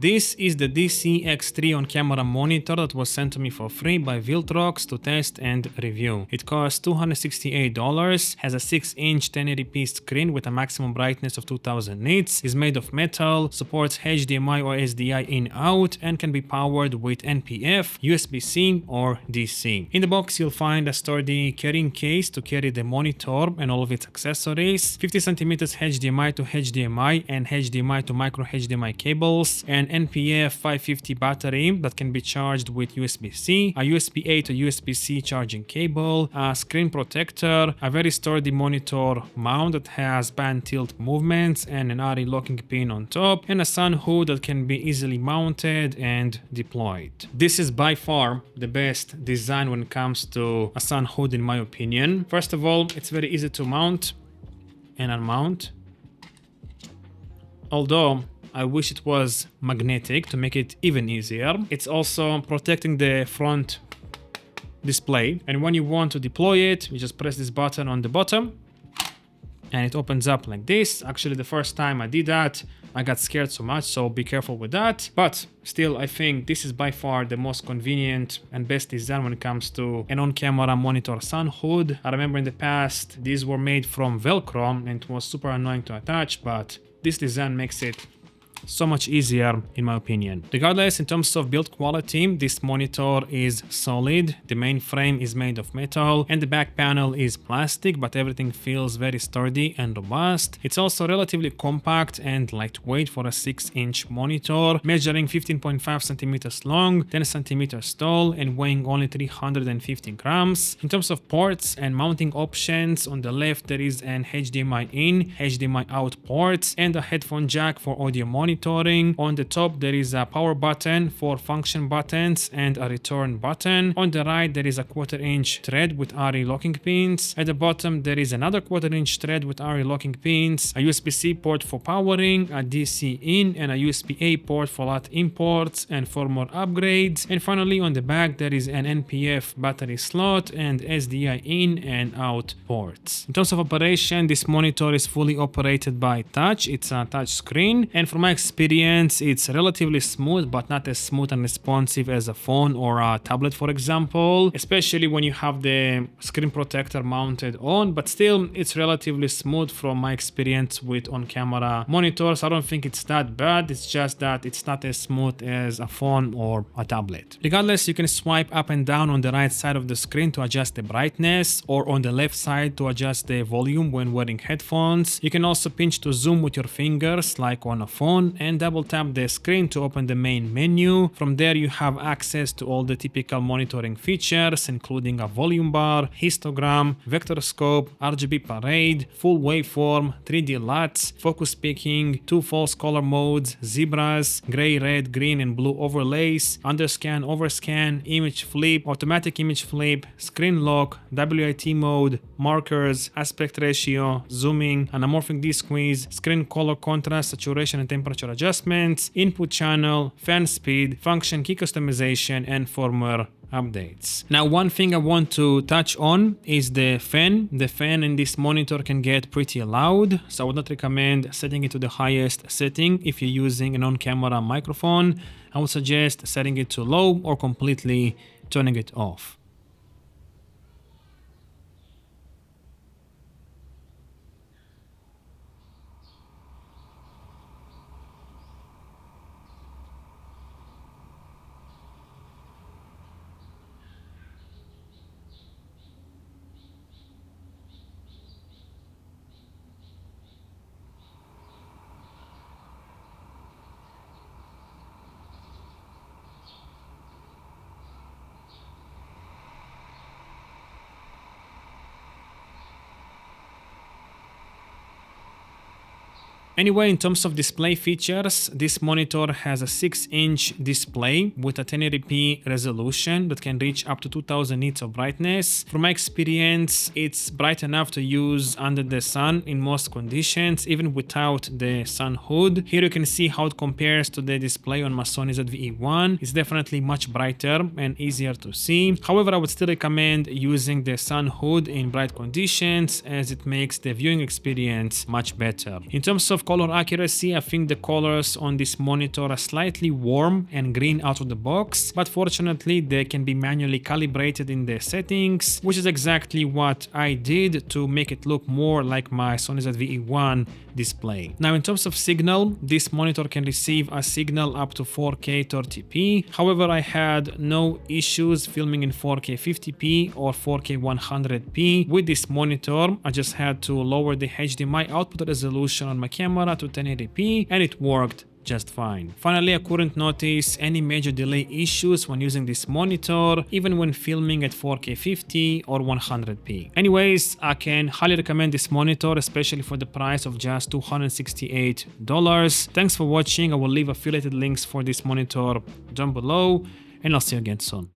This is the DC-X3 on-camera monitor that was sent to me for free by Viltrox to test and review. It costs $268, has a 6-inch 1080p screen with a maximum brightness of 2000 nits, is made of metal, supports HDMI or SDI in-out, and can be powered with NPF, USB-C or DC. In the box you'll find a sturdy carrying case to carry the monitor and all of its accessories, 50cm HDMI to HDMI and HDMI to micro HDMI cables, an NPF 550 battery that can be charged with USB-C, a USB-A to USB-C charging cable, a screen protector, a very sturdy monitor mount that has pan tilt movements and an RE locking pin on top, and a sun hood that can be easily mounted and deployed. This is by far the best design when it comes to a sun hood in my opinion. First of all, it's very easy to mount and unmount. Although I wish it was magnetic to make it even easier. It's also protecting the front display, and when you want to deploy it, you just press this button on the bottom and it opens up like this. Actually, the first time I did that, I got scared so much, so be careful with that. But still, I think this is by far the most convenient and best design when it comes to an on-camera monitor sun hood. I remember in the past, these were made from Velcro and it was super annoying to attach, but this design makes it so much easier in my opinion. Regardless, in terms of build quality, this monitor is solid. The main frame is made of metal and the back panel is plastic, but everything feels very sturdy and robust. It's also relatively compact and lightweight for a 6-inch monitor, measuring 15.5 centimeters long, 10 centimeters tall, and weighing only 350 grams. In terms of ports and mounting options, on the left there is an HDMI in, HDMI out port, and a headphone jack for audio monitoring. On the top there is a power button, 4 function buttons, and a return button. On the right there is a 1/4-inch thread with RE locking pins. At the bottom there is another 1/4-inch thread with RE locking pins, a USB-C port for powering, a DC in, and a USB-A port for LUT imports and for more upgrades. And finally on the back there is an NPF battery slot and SDI in and out ports. In terms of operation, this monitor is fully operated by touch. It's a touch screen, and from my experience it's relatively smooth, but not as smooth and responsive as a phone or a tablet, for example, especially when you have the screen protector mounted on. But still, it's relatively smooth from my experience with on-camera monitors. I don't think it's that bad, it's just that it's not as smooth as a phone or a tablet. Regardless, you can swipe up and down on the right side of the screen to adjust the brightness, or on the left side to adjust the volume when wearing headphones. You can also pinch to zoom with your fingers like on a phone, and double tap the screen to open the main menu. From there you have access to all the typical monitoring features, including a volume bar, histogram, vector scope, RGB parade, full waveform, 3D LUTs, focus peaking, 2 false color modes, zebras, gray, red, green and blue overlays, underscan, overscan, image flip, automatic image flip, screen lock, WIT mode, markers, aspect ratio, zooming, anamorphic D-squeeze, screen color contrast, saturation and temperature adjustments, input channel, fan speed, function key customization, and firmware updates. Now, one thing I want to touch on is the fan. The fan in this monitor can get pretty loud, so I would not recommend setting it to the highest setting if you're using an on-camera microphone. I would suggest setting it to low or completely turning it off. Anyway, in terms of display features, this monitor has a 6-inch display with a 1080p resolution that can reach up to 2000 nits of brightness. From my experience, it's bright enough to use under the sun in most conditions, even without the sun hood. Here you can see how it compares to the display on my Sony ZV-E1. It's definitely much brighter and easier to see. However, I would still recommend using the sun hood in bright conditions, as it makes the viewing experience much better. In terms of color accuracy, I think the colors on this monitor are slightly warm and green out of the box, but fortunately they can be manually calibrated in the settings, which is exactly what I did to make it look more like my Sony ZV-E1 display. Now in terms of signal, this monitor can receive a signal up to 4K 30p. However, I had no issues filming in 4K 50p or 4K 100p with this monitor. I just had to lower the HDMI output resolution on my camera to 1080p and it worked just fine. Finally, I couldn't notice any major delay issues when using this monitor, even when filming at 4K 50 or 100p. Anyways, I can highly recommend this monitor, especially for the price of just $268. Thanks for watching. I will leave affiliated links for this monitor down below, and I'll see you again soon.